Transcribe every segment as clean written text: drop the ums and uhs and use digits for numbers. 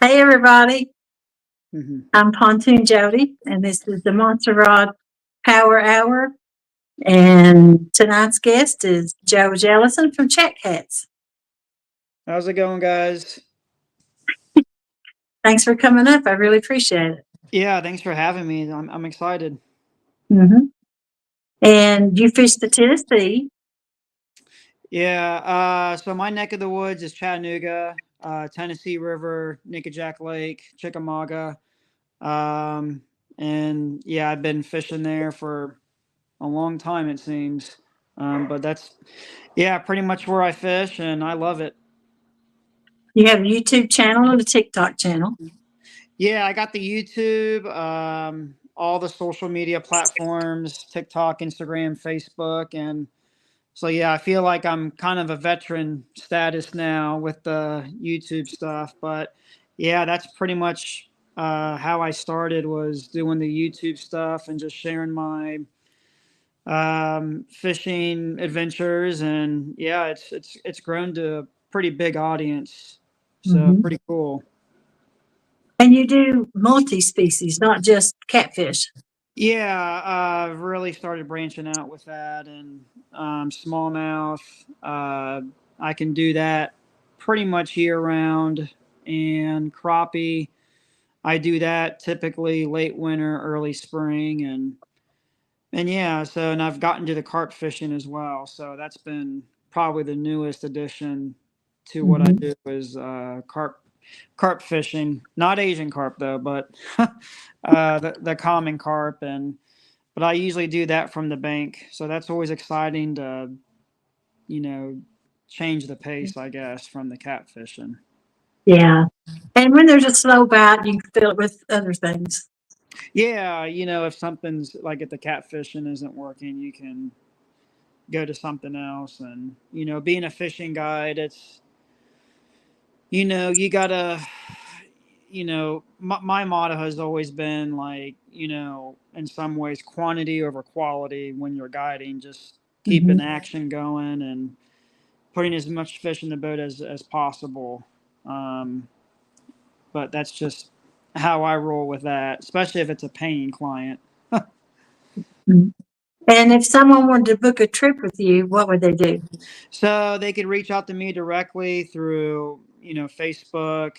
Hey, everybody. Mhm. I'm Pontoon Jody, and this is the Montserrat Power Hour. And tonight's guest is Joe Jellison from Chat Cats. How's it going, guys? Thanks for coming up. I really appreciate it. Yeah, thanks for having me. I'm excited. hmm And you fished the Tennessee. Yeah, so my neck of the woods is Chattanooga, Tennessee River, Nickajack Lake, Chickamauga. Um, and yeah, I've been fishing there for a long time, it seems. But that's, yeah, pretty much where I fish, and I love it. You have a YouTube channel and a TikTok channel. Yeah, I got the YouTube, all the social media platforms, TikTok, Instagram, Facebook, and so yeah, I feel like I'm kind of a veteran status now with the YouTube stuff, but yeah, that's pretty much how I started was doing the YouTube stuff and just sharing my fishing adventures, and yeah, it's grown to a pretty big audience, so hmm pretty cool. And you do multi species, not just catfish. Yeah, I've really started branching out with that and smallmouth. I can do that pretty much year round. And crappie, I do that typically late winter, early spring, and yeah. So and I've gotten to the carp fishing as well. So that's been probably the newest addition to what I hmm do is carp fishing. Not Asian carp though, but the common carp and but I usually do that from the bank. So that's always exciting to, you know, change the pace, I guess, from the catfishing. Yeah. And when there's a slow bite, you can fill it with other things. Yeah, if something's like if the catfishing isn't working, you can go to something else. And, being a fishing guide, it's, you gotta, my motto has always been like, in some ways, quantity over quality when you're guiding, just keeping hmm action going and putting as much fish in the boat as possible. Um, but that's just how I roll with that, especially if it's a paying client. And if someone wanted to book a trip with you, what would they do? So they could reach out to me directly through, Facebook,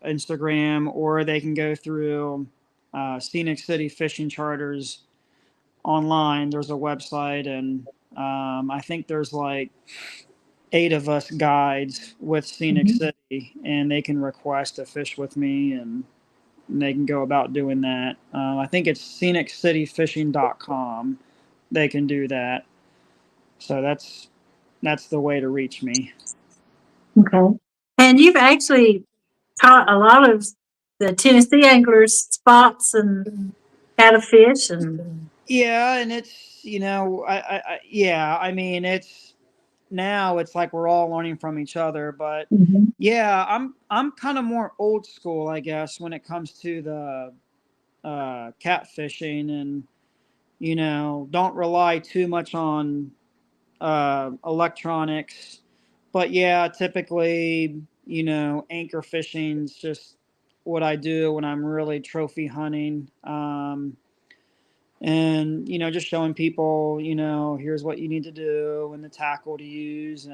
Instagram, or they can go through Scenic City Fishing Charters online. There's a website, and I think there's like 8 of us guides with Scenic Mhm. City, and they can request a fish with me, and they can go about doing that. I think it's sceniccityfishing.com. They can do that. So that's the way to reach me. Okay. And you've actually taught a lot of the Tennessee anglers spots and how to fish and Yeah, and it's yeah. I mean, it's now it's like we're all learning from each other, but Mhm. yeah, I'm kind of more old school, I guess, when it comes to the catfishing and don't rely too much on electronics. But yeah, typically, anchor fishing's just what I do when I'm really trophy hunting. And, just showing people, here's what you need to do and the tackle to use.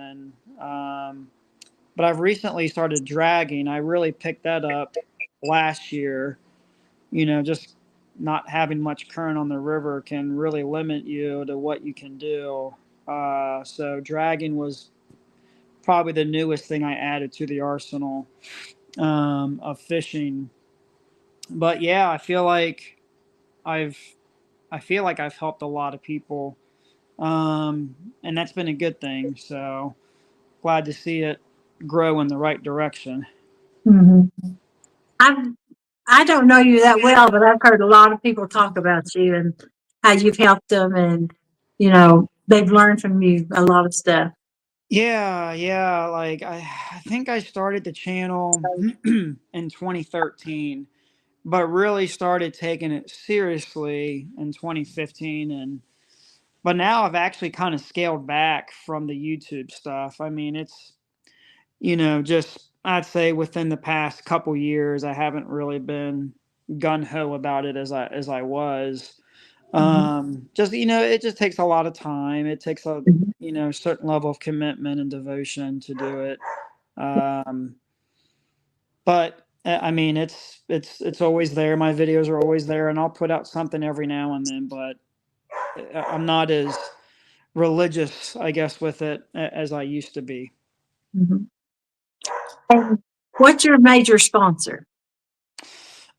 But I've recently started dragging. I really picked that up last year. Just not having much current on the river can really limit you to what you can do. So dragging was probably the newest thing I added to the arsenal of fishing. But yeah, I've I feel like I've helped a lot of people, and that's been a good thing. So glad to see it grow in the right direction. Mhm. I've I don't know you that well, but I've heard a lot of people talk about you and how you've helped them, and they've learned from you a lot of stuff. Yeah, yeah. Like I think I started the channel in 2013, but really started taking it seriously in 2015, and but now I've actually kind of scaled back from the YouTube stuff. I mean, it's just I'd say within the past couple years, I haven't really been gun ho about it as I was. Mhm. Just it just takes a lot of time. It takes a Mhm. certain level of commitment and devotion to do it. Um, but I mean, it's always there. My videos are always there, and I'll put out something every now and then. But I'm not as religious, I guess, with it as I used to be. Mhm. And what's your major sponsor?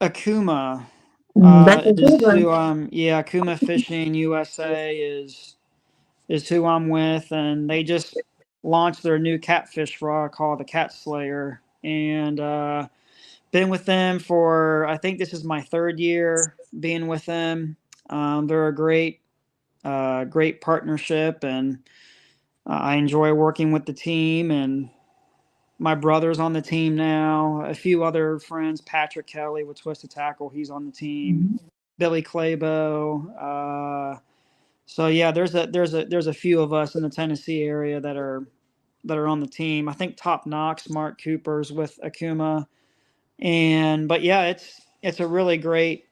Akuma That's a is good one. who yeah, Akuma Fishing USA is who I'm with, and they just launched their new catfish rod called the Cat Slayer, and been with them for, I think this is my third year being with them. They're a great partnership, and I enjoy working with the team. And my brother's on the team now. A few other friends, Patrick Kelly with Twisted Tackle, he's on the team. Mhm. Billy Claybo. So yeah, there's a few of us in the Tennessee area that are on the team. I think Top Knox, Mark Cooper's with Akuma, and but yeah, it's a really great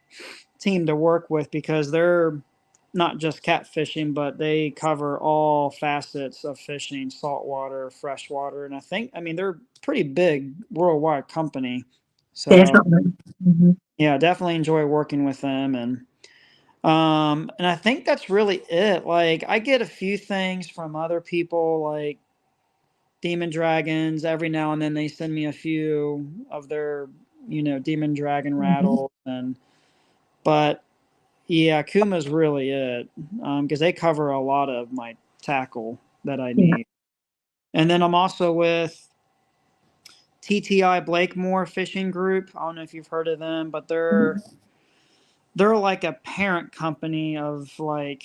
team to work with because they're not just catfishing, but they cover all facets of fishing, saltwater, freshwater, and I mean they're pretty big worldwide company. So Definitely. Mhm. yeah, definitely enjoy working with them, and I think that's really it. Like I get a few things from other people, like Demon Dragons. Every now and then they send me a few of their Demon Dragon Mhm. rattles, and but yeah, Kuma's really it, because they cover a lot of my tackle that I Yeah. need. And then I'm also with TTI Blakemore Fishing Group. I don't know if you've heard of them, but they're Mhm. they're like a parent company of like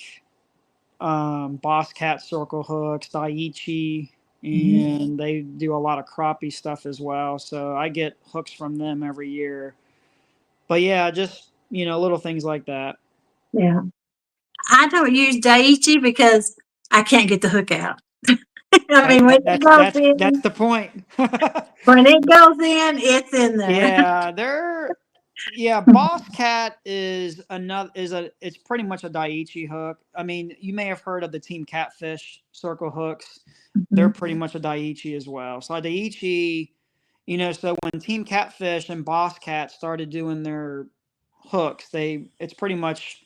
Boss Cat Circle Hooks, Daiichi, Mhm. and they do a lot of crappie stuff as well. So I get hooks from them every year. But yeah, just little things like that. Yeah. I don't use Daiichi because I can't get the hook out. I That, mean, that that's that's in, the point. when it goes in, it's in there. Yeah, Boss Cat is another is a it's pretty much a Daiichi hook. I mean, you may have heard of the Team Catfish circle hooks. They're Mhm. pretty much a Daiichi as well. So Daiichi, so when Team Catfish and Boss Cat started doing their hooks, it's pretty much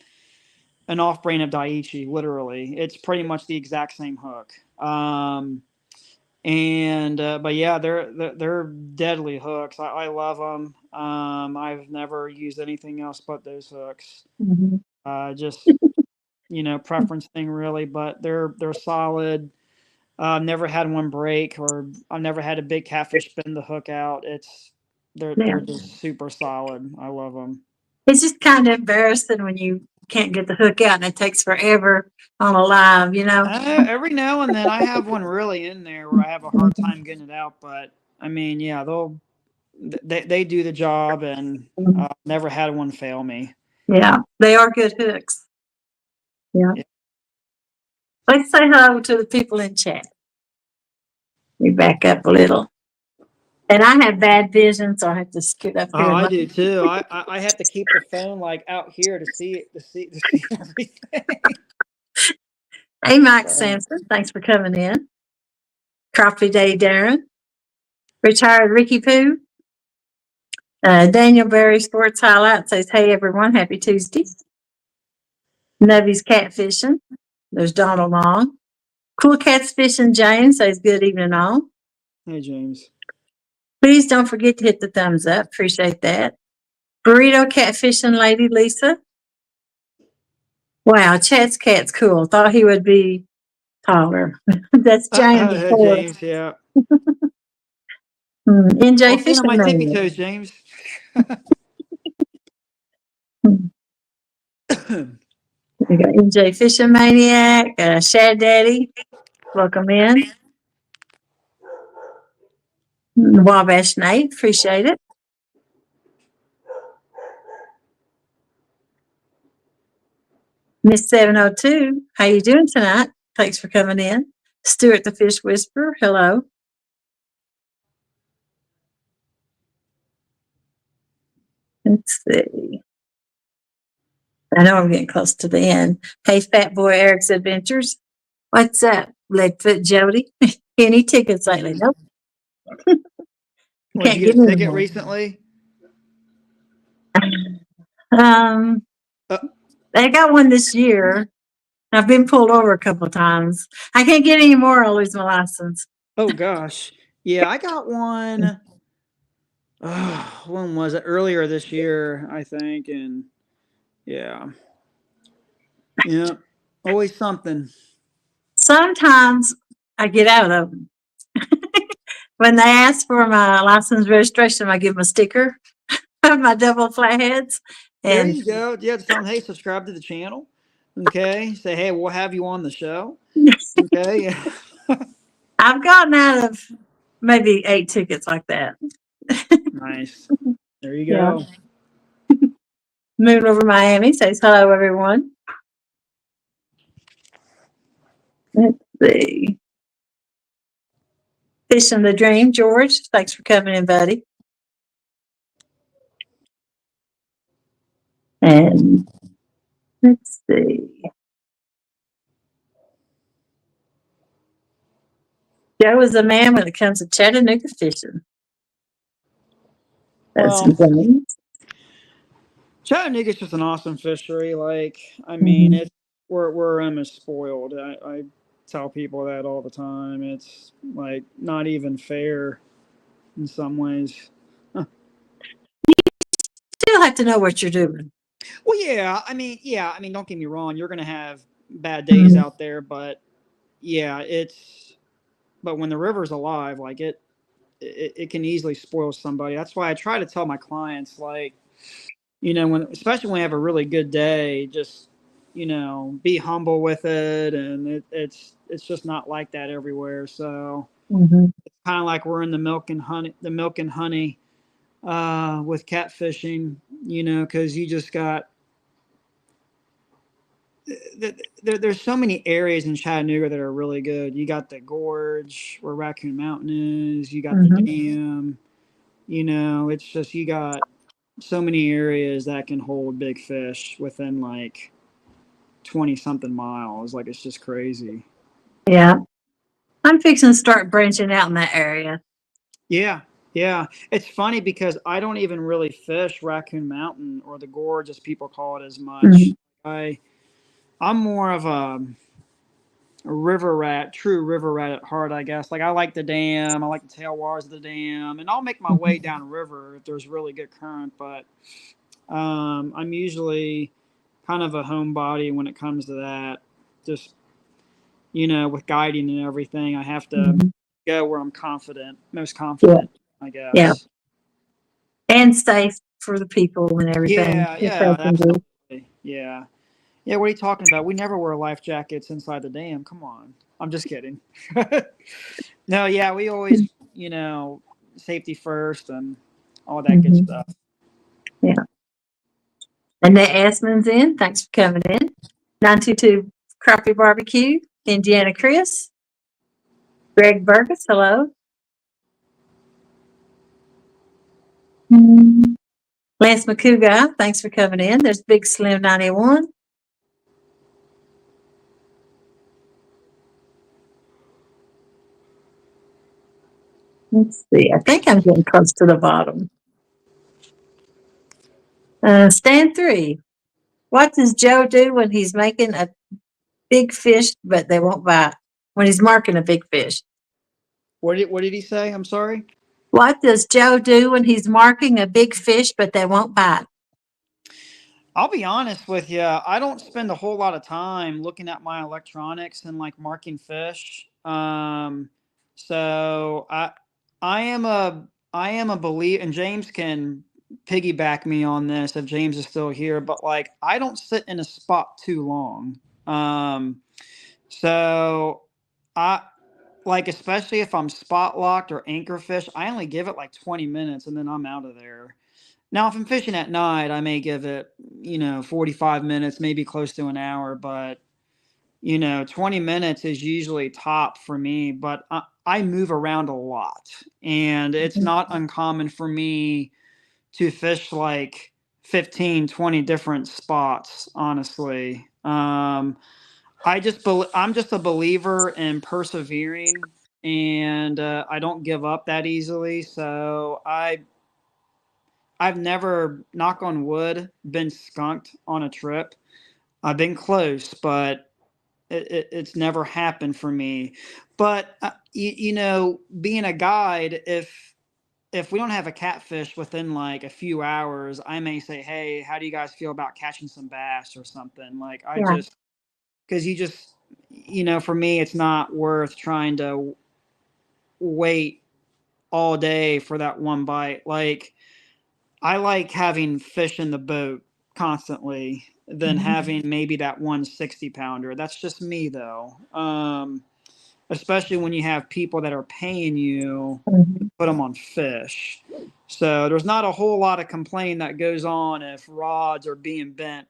an off-brand of Daiichi, literally. It's pretty much the exact same hook. And but yeah, they're deadly hooks. I love them. I've never used anything else but those hooks. Mhm. Just preference thing really, but they're solid. I've never had one break, or I've never had a big catfish spin the hook out. Yeah. They're just super solid. I love them. It's just kind of embarrassing when you can't get the hook out and it takes forever on a live, you know? Every now and then I have one really in there where I have a hard time getting it out, but I mean, yeah, they do the job, and Mhm. never had one fail me. Yeah. They are good hooks. Yeah. Yeah. Let's say hello to the people in chat. We back up a little. And I have bad vision, so I have to scoot up Oh, here and I look. do too. I have to keep the phone like out here to see everything. Hey, Mike So, Sampson, thanks for coming in. Coffee Day Darren, retired Ricky Pooh, Daniel Berry Sports Highlight says, hey everyone, happy Tuesday. Nubby's Catfishing. There's Donald Long. Cool Cats Fishing James says, good evening all. hey James. Please don't forget to hit the thumbs up. Appreciate that. Burrito Catfishing Lady Lisa. Wow, Chat's Cat's cool. Thought he would be taller. That's James, of Hey course. James, yeah. NJ Well, stand on Fishing my tippy Mania. toes, James. Hmm. We got NJ Fishing Maniac, Shad Daddy. Welcome in. Wabash Nate, appreciate it. Miss 702, how you doing tonight? Thanks for coming in. Stuart the Fish Whisperer, hello. Let's see. I know I'm getting close to the end. Hey, Fat Boy Eric's Adventures. What's up, Leadfoot Jody? Any tickets lately? Nope. Would Can't you get get a any ticket more. recently? Um, Uh, I got one this year. I've been pulled over a couple of times. I can't get any more. I'll lose my license. oh gosh. Yeah, I got one. When was it? Earlier this year, I think. And yeah, yeah, always something. Sometimes I get out of them. When they ask for my license registration, I give them a sticker of my double flatheads. There And you go. Yeah, tell them, hey, subscribe to the channel. Okay. Say, hey, we'll have you on the show. Okay. I've gotten out of maybe 8 tickets like that. Nice. There you Yeah. go. Moon over Miami says hello, everyone. Let's see. Fishing the Dream, George. Thanks for coming in, buddy. And let's see. Joe is a man when it comes to Chattanooga fishing. That's Well, insane. Chattanooga's just an awesome fishery. Like, I mean, Mm-hmm. it's we're almost spoiled. I tell people that all the time. It's like not even fair in some ways. Still have to know what you're doing. Well, yeah. I mean, don't get me wrong. You're gonna have bad days Mm-hmm. out there, but yeah, it's. But when the river's alive, like it can easily spoil somebody. That's why I try to tell my clients, like, when especially when you have a really good day, just be humble with it, and it's just not like that everywhere. So Mm-hmm. it's kind of like we're in the milk and honey with catfishing, because you just got there's so many areas in Chattanooga that are really good. You got the gorge where Raccoon Mountain is. You got the Mm-hmm. dam. It's just you got so many areas that can hold big fish within like 20 something miles. Like it's just crazy. Yeah. I'm fixing to start branching out in that area. Yeah. Yeah. It's funny because I don't even really fish Raccoon Mountain or the gorge as people call it as Mm-hmm. much. I'm more of a river rat, true river rat at heart, I guess. Like I like the dam, I like the tailwaters of the dam, and I'll make my way down river if there's really good current. But I'm usually kind of a homebody when it comes to that. Just with guiding and everything, I have to Mm-hmm. go where I'm most Yeah. confident, I Yeah. guess. And safe for the people and everything. Yeah, It's yeah, safe and good. absolutely. Yeah. Yeah, what are you talking about? We never wear life jackets inside the dam. Come on. I'm just kidding. No, yeah, we always, safety first and all that good Mm-hmm. stuff. Yeah. Annette Asman's in. Thanks for coming in. 922 Crappie Barbecue. Indiana Chris. Greg Burgess. Hello. Mm. Lance McCouga. Thanks for coming in. There's Big Slim 91. Let's see. I think I'm getting close to the bottom. Stand 3. What does Joe do when he's making a big fish, but they won't bite? When he's marking a big fish? What did he say? I'm sorry. What does Joe do when he's marking a big fish, but they won't bite? I'll be honest with you. I don't spend a whole lot of time looking at my electronics and like marking fish. So I am a believer, and James can piggyback me on this if James is still here. But like, I don't sit in a spot too long. So I like, especially if I'm spot locked or anchor fish, I only give it like 20 minutes and then I'm out of there. Now, if I'm fishing at night, I may give it, 45 minutes, maybe close to an hour, but 20 minutes is usually top for me. But I move around a lot, and it's not uncommon for me to fish like 15, 20 different spots, honestly. I'm just a believer in persevering, and I don't give up that easily. So I've never, knock on wood, been skunked on a trip. I've been close, but it's never happened for me. But being a guide, if we don't have a catfish within like a few hours, I may say, "Hey, how do you guys feel about catching some bass or something?" Like I Yeah. just because you just for me, it's not worth trying to wait all day for that one bite. Like I like having fish in the boat constantly than Mhm. having maybe that 160 pounder. That's just me though. Especially when you have people that are paying you Mhm. put them on fish. So there's not a whole lot of complaining that goes on if rods are being bent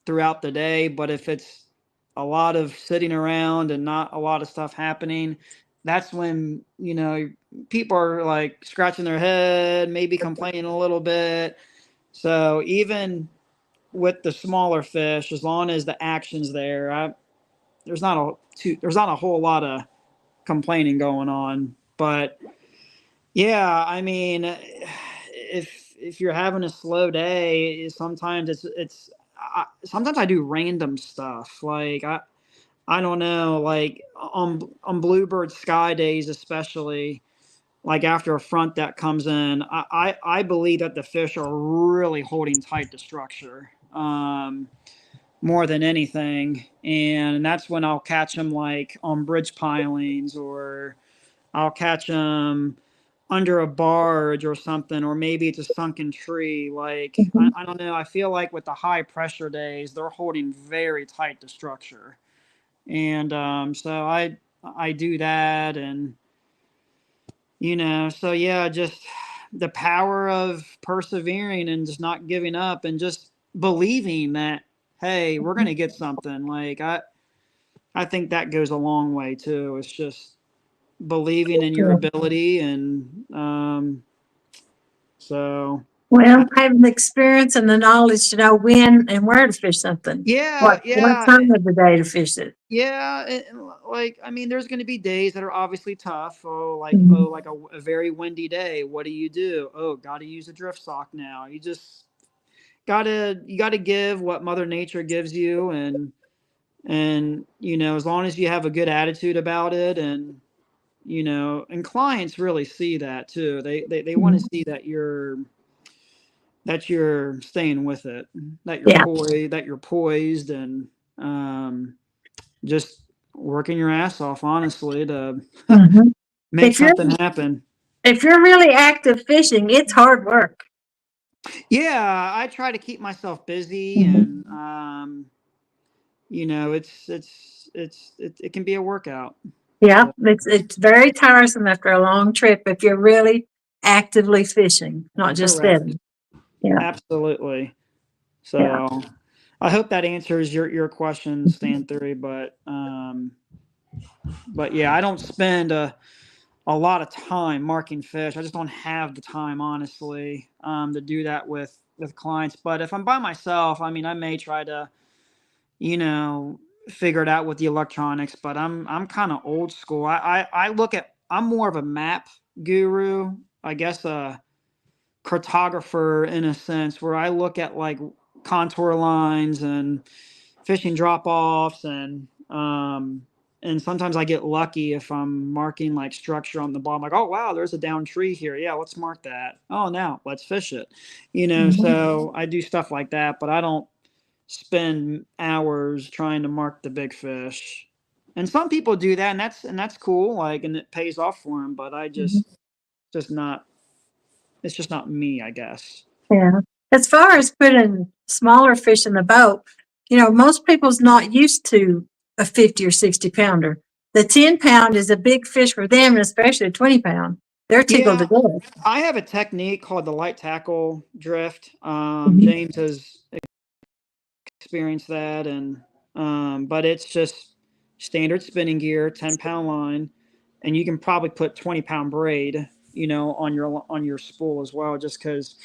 throughout the day, but if it's a lot of sitting around and not a lot of stuff happening, that's when, people are like scratching their head, maybe complaining a little bit. So even with the smaller fish, as long as the action's there, there's not a whole lot of complaining going on. But yeah, I mean, if you're having a slow day, sometimes sometimes I do random stuff. Like I don't know, like on bluebird sky days especially, like after a front that comes in, I believe that the fish are really holding tight to structure. More than anything, and that's when I'll catch them like on bridge pilings, or I'll catch them under a barge or something, or maybe it's a sunken tree. Like, Mhm. I don't know. I feel like with the high pressure days, they're holding very tight to structure. And so I do that. And, so yeah, just the power of persevering and just not giving up and just believing that, hey, we're going to get something. Like, I think that goes a long way too. It's just believing in your Yeah. ability, and so Well, having the experience and the knowledge to know when and where to fish something. yeah, What yeah, time of the day to fish it. yeah. Like I mean, there's going to be days that are obviously tough. Mhm. Like a very windy day. What do? Oh, got to use a drift sock now. You gotta give what Mother Nature gives you, and as long as you have a good attitude about it, and clients really see that too. They want to Mhm. see that you're staying with it, Yeah. that you're poised, and um, just working your ass off, honestly, to Mhm. make If you're something happen. if you're really active fishing, it's hard work. Yeah, I try to keep myself busy, Mhm. and it can be a workout. Yeah, So it's very tiresome after a long trip if you're really actively fishing, not just correct, sitting. Yeah, absolutely. yeah. So I hope that answers your question, Stan Theory. But yeah, I don't spend a lot of time marking fish. I just don't have the time, honestly, to do that with clients. But if I'm by myself, I mean, I may try to, you know, figure it out with the electronics. But I'm kind of old school. I look at. I'm more of a map guru, I guess, a cartographer in a sense, where I look at like contour lines and fishing drop offs, and sometimes I get lucky if I'm marking like structure on the bottom, like, oh wow, there's a down tree here. Yeah, let's mark that. Oh, now let's fish it. Mhm. So I do stuff like that, but I don't spend hours trying to mark the big fish. And some people do that, and that's cool, like, and it pays off for them. But I Mhm. just not. It's just not me, I guess. Yeah. As far as putting smaller fish in the boat, most people's not used to a 50 or 60 pounder. The 10-pound is a big fish for them, and especially a 20-pound. They're tickled to Yeah, death. I have a technique called the light tackle drift. Mhm. James has experienced that, and but it's just standard spinning gear, 10-pound line, and you can probably put 20-pound braid, on your spool as well, just because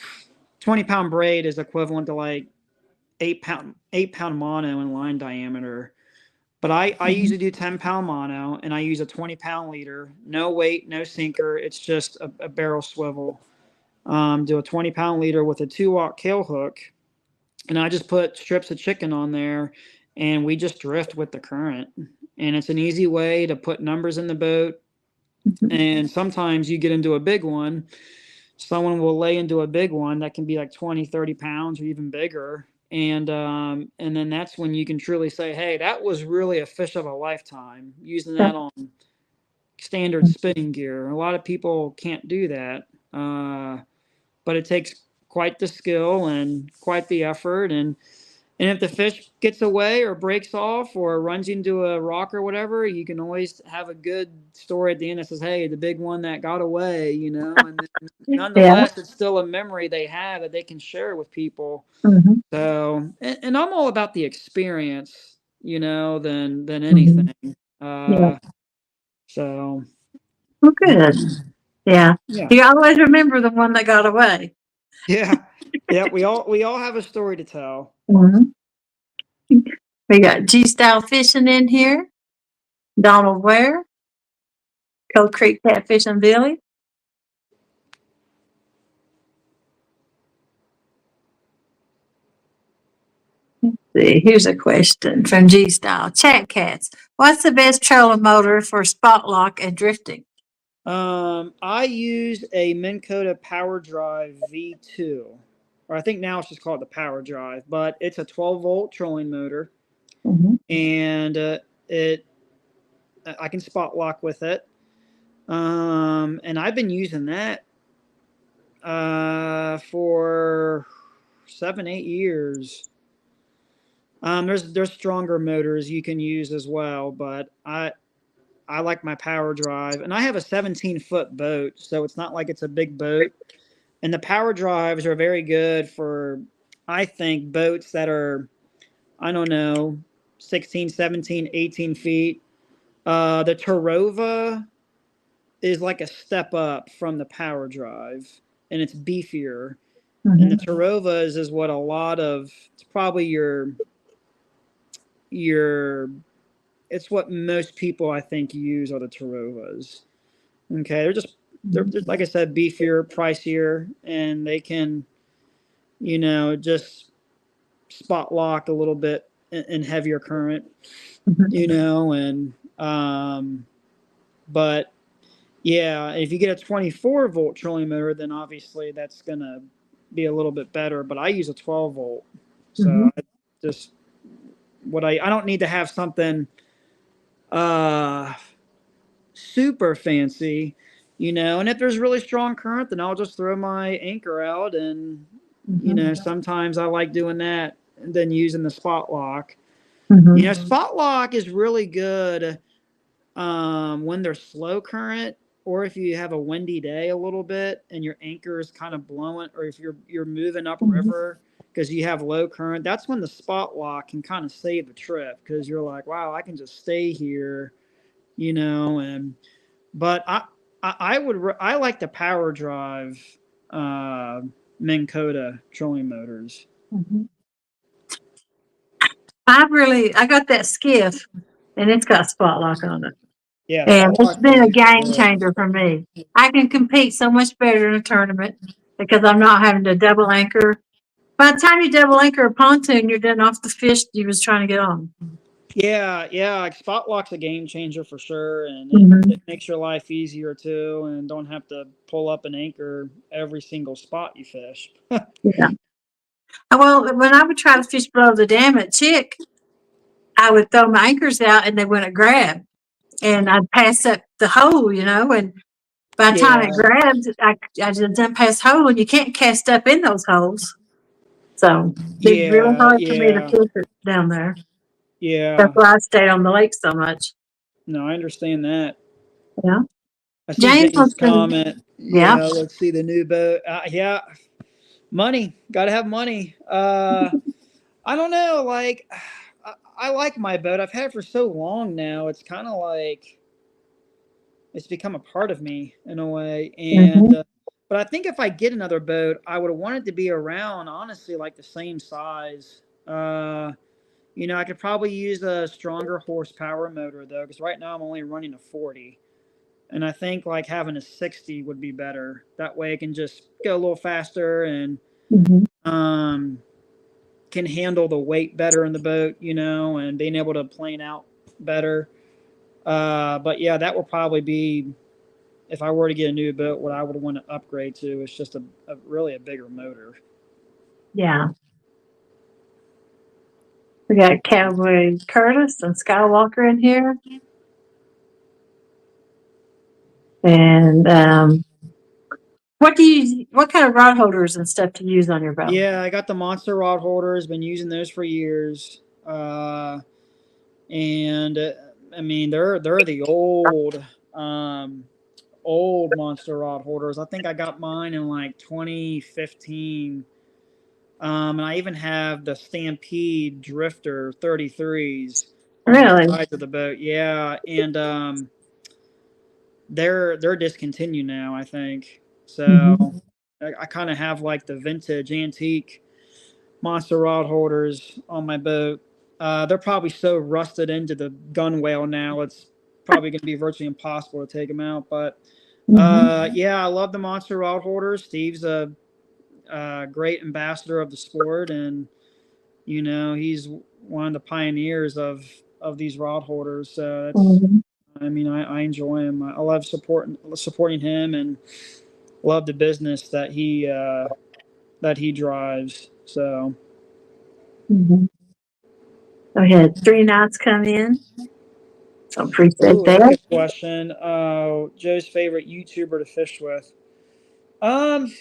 20-pound braid is equivalent to like 8-pound mono in line diameter. But I Mhm. usually do 10-pound mono, and I use a 20-pound leader. No weight, no sinker. It's just a barrel swivel. Do a 20-pound leader with a 2-aught kill hook, and I just put strips of chicken on there, and we just drift with the current. And it's an easy way to put numbers in the boat. Mhm. And sometimes you get into a big one, someone will lay into a big one that can be like 20, 30 pounds or even bigger. And then that's when you can truly say, hey, that was really a fish of a lifetime, using that on standard spinning gear. A lot of people can't do that. But it takes quite the skill and quite the effort. And if the fish gets away or breaks off or runs into a rock or whatever, you can always have a good story at the end that says, hey, the big one that got away, you know, and then Yeah. nonetheless, it's still a memory they have that they can share with people. Mhm. So, and I'm all about the experience, you know, than Mhm. anything. Yeah. Uh, so, Well, good. Yeah. yeah. You always remember the one that got away. Yeah. Yeah. We all have a story to tell. Mhm. We got G-Style Fishing in here. Donald Ware, Cold Creek Catfish and Billy. See, here's a question from G-Style. Chat Cats. What's the best trolling motor for spot lock and drifting? I use a Minn Kota Power Drive V2, or I think now it's just called the Power Drive, but it's a 12-volt trolling motor, Mhm. and it I can spot lock with it. And I've been using that for 7, 8 years. There's stronger motors you can use as well, but I like my Power Drive, and I have a 17-foot boat, so it's not like it's a big boat. And the power drives are very good for, I think, boats that are, I don't know, 16, 17, 18 feet. The Tarova is like a step up from the power drive, and it's beefier. And the Mhm. Tarova is what a lot of, it's probably your, it's what most people I think use are the Tarovas. Okay, they're like I said, beefier, pricier, and they can, just spot lock a little bit in heavier current, Mhm. and but yeah, if you get a 24-volt trolling motor, then obviously that's gonna be a little bit better. But I use a 12-volt, so Mhm. I just I don't need to have something uh super fancy, And if there's really strong current, then I'll just throw my anchor out, and Mhm. sometimes I like doing that and then using the spot lock. Mhm. Spot lock is really good when there's slow current, or if you have a windy day a little bit and your anchor is kind of blowing, or if you're moving Mhm. upriver because you have low current. That's when the spot lock can kind of save the trip, because you're like, wow, I can just stay here, and but I like the power drive uh Minn Kota trolling motors. Mhm. I got that skiff and it's got spot lock on it. Yeah, And spot it's lock is been a game good. changer for me. I can compete so much better in a tournament because I'm not having to double anchor. By the time you double anchor a pontoon, you're done off the fish you was trying to get on. Yeah, like spot lock's a game changer for sure, and it, Mhm. it makes your life easier too, and don't have to pull up an anchor every single spot you fish. Yeah. Well, when I would try to fish below the dam at Chick, I would throw my anchors out and they wouldn't grab. And I'd pass up the hole, and by the time it Yeah, grabs, I just done past hole, and you can't cast up in those holes. So it's really yeah, hard for me to yeah, fish it down there. That's yeah. why I stay on the lake so much. No, I understand that. Yeah. I see James James' wants to, comment. yeah. Yeah, let's see the new boat. Yeah, money. Got to have money. I don't know. Like, I like my boat. I've had it for so long now. It's kind of like it's become a part of me in a way. And Mm-hmm. But I think if I get another boat, I would want it to be around, honestly, like the same size. I could probably use a stronger horsepower motor though, because right now I'm only running a 40, and I think like having a 60 would be better. That way, I can just go a little faster and Mhm. um, can handle the weight better in the boat, and being able to plane out better. But yeah, that will probably be, if I were to get a new boat, what I would want to upgrade to is just a really a bigger motor. Yeah. We got Cowboy Curtis and Skywalker in here. And what kind of rod holders and stuff do you use on your boat? Yeah, I got the monster rod holders. Been using those for years. And I mean they're the old monster rod holders. I think I got mine in like 2015. And I even have the Stampede Drifter 33s on the Really? sides of the boat. Yeah, and they're discontinued now, I think. So Hmm. I kind of have like the vintage antique monster rod holders on my boat. They're probably so rusted into the gunwale now, it's probably going to be virtually impossible to take them out. But Hmm. yeah, I love the monster rod holders. Steve's a great ambassador of the sport, and he's one of the pioneers of these rod holders. So that's, Hmm. I mean, I enjoy him. I love supporting him, and love the business that he drives. So. Hmm. So we had 3 knots come in. So appreciate Oh, that's a that. good question. Joe's favorite YouTuber to fish with. Um,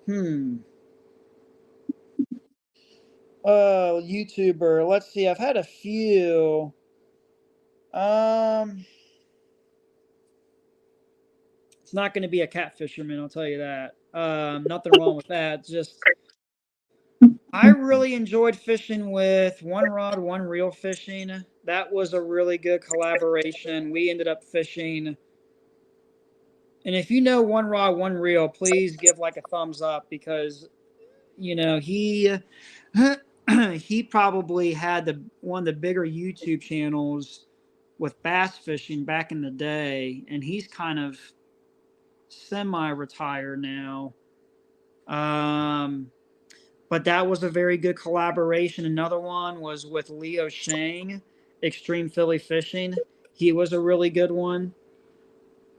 hmm. YouTuber. Let's see. I've had a few. Um, it's not going to be a catfisherman. I'll tell you that. Nothing wrong with that. Just I really enjoyed fishing with One Rod, One Reel Fishing. That was a really good collaboration. We ended up fishing. And if you know One Rod, One Reel, please give like a thumbs up, because he he probably had the one of the bigger YouTube channels with bass fishing back in the day, and he's kind of semi-retired now. Um, but that was a very good collaboration. Another one was with Leo Shang, Extreme Philly Fishing. He was a really good one.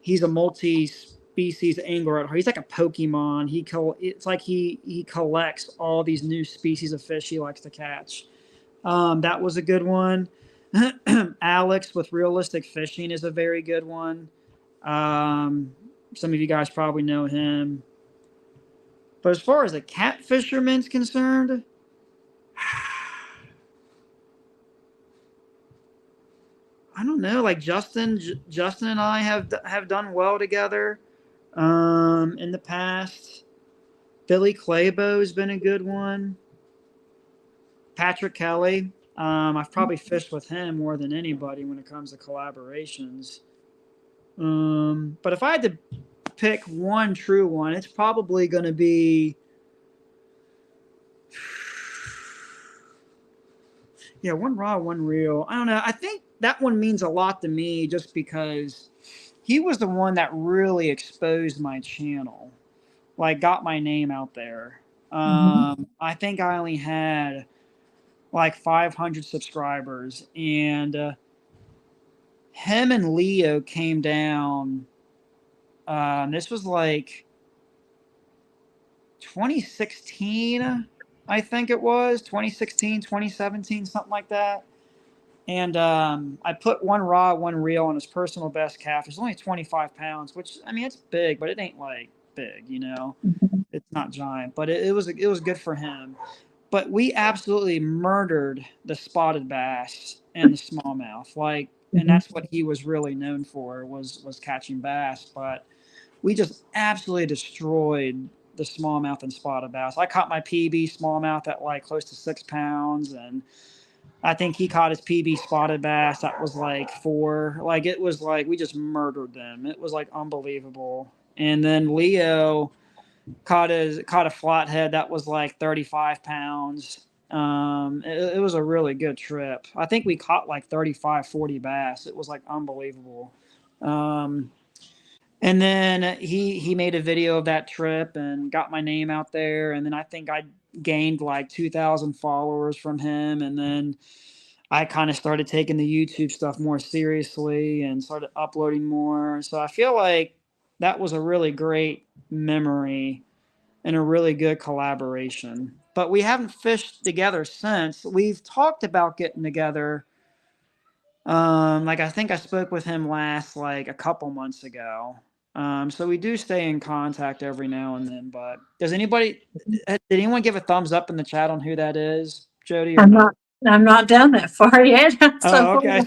He's a multi-species angler. He's like a Pokemon. It's like he collects all these new species of fish he likes to catch. That was a good one. Alex with Realistic Fishing is a very good one. Um, some of you guys probably know him. But as far as a cat fisherman's concerned, I don't know. Like Justin and I have done well together in the past. Billy Claybo's been a good one. Patrick Kelly. I've probably fished with him more than anybody when it comes to collaborations. But if I had to pick one true one, it's probably going to be, yeah, One Raw, One Reel. I don't know. I think that one means a lot to me just because he was the one that really exposed my channel, like got my name out there. Hmm. I think I only had like 500 subscribers, and him and Leo came down. This was like 2016, I think it was 2016, 2017, something like that. And I put One Raw, One Reel on his personal best calf. It's only 25 pounds, which, I mean, it's big, but it ain't like big. Hmm. It's not giant, but it was good for him. But we absolutely murdered the spotted bass and the smallmouth. Like, and Hmm. that's what he was really known for, was catching bass. But we just absolutely destroyed the smallmouth and spotted bass. I caught my PB smallmouth at like close to 6 pounds, and I think he caught his PB spotted bass that was like 4. Like, it was like we just murdered them. It was like unbelievable. And then Leo caught a flathead that was like 35 pounds. It was a really good trip. I think we caught like 35, 40 bass. It was like unbelievable. Um, and then he made a video of that trip and got my name out there. And then I think I gained like 2,000 followers from him. And then I kind of started taking the YouTube stuff more seriously and started uploading more. So I feel like that was a really great memory and a really good collaboration. But we haven't fished together since. We've talked about getting together. Like I think I spoke with him last like a couple months ago. So we do stay in contact every now and then. But did anyone give a thumbs up in the chat on who that is, Jody, or I'm not? not, I'm not down that far yet. So Oh, far. okay.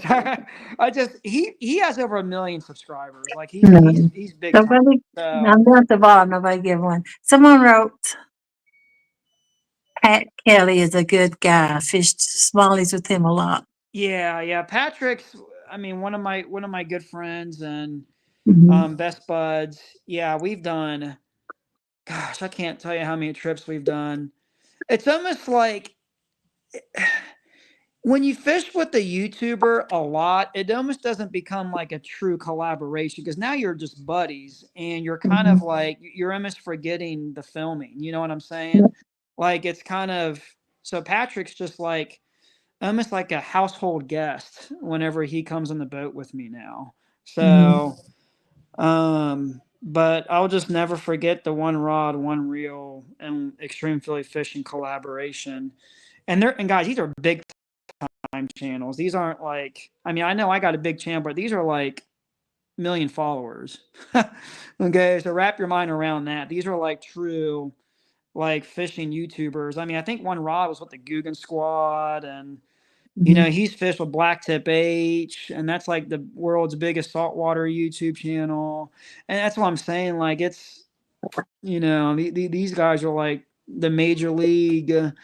Sorry. He has over 1 million subscribers. Like No. he's big time. Nobody, So I'm down at the bottom. Nobody give one. Someone wrote, Pat Kelly is a good guy. Fished smallies with him a lot. yeah. Patrick's I mean one of my good friends and Mhm. best buds. Yeah, we've done gosh, I can't tell you how many trips we've done. It's almost like when you fish with a YouTuber a lot, it almost doesn't become like a true collaboration because now you're just buddies and you're kind of Mhm. like you're almost forgetting the filming. You know what I'm Yeah. saying? Like it's kind of so Patrick's just like almost like a household guest whenever he comes on the boat with me now. Mhm. So but I'll just never forget the one rod, one reel and extreme Philly fishing collaboration. And guys, these are big time channels. These aren't like I mean, I know I got a big channel, but these are like million followers. Okay, so wrap your mind around that. These are like true like fishing YouTubers. I mean, I think one rod was with the Guggen Squad and Mhm. he's fished with Blacktip H, and that's like the world's biggest saltwater YouTube channel. And that's what I'm saying. Like, it's, these guys are like the major league, Mhm.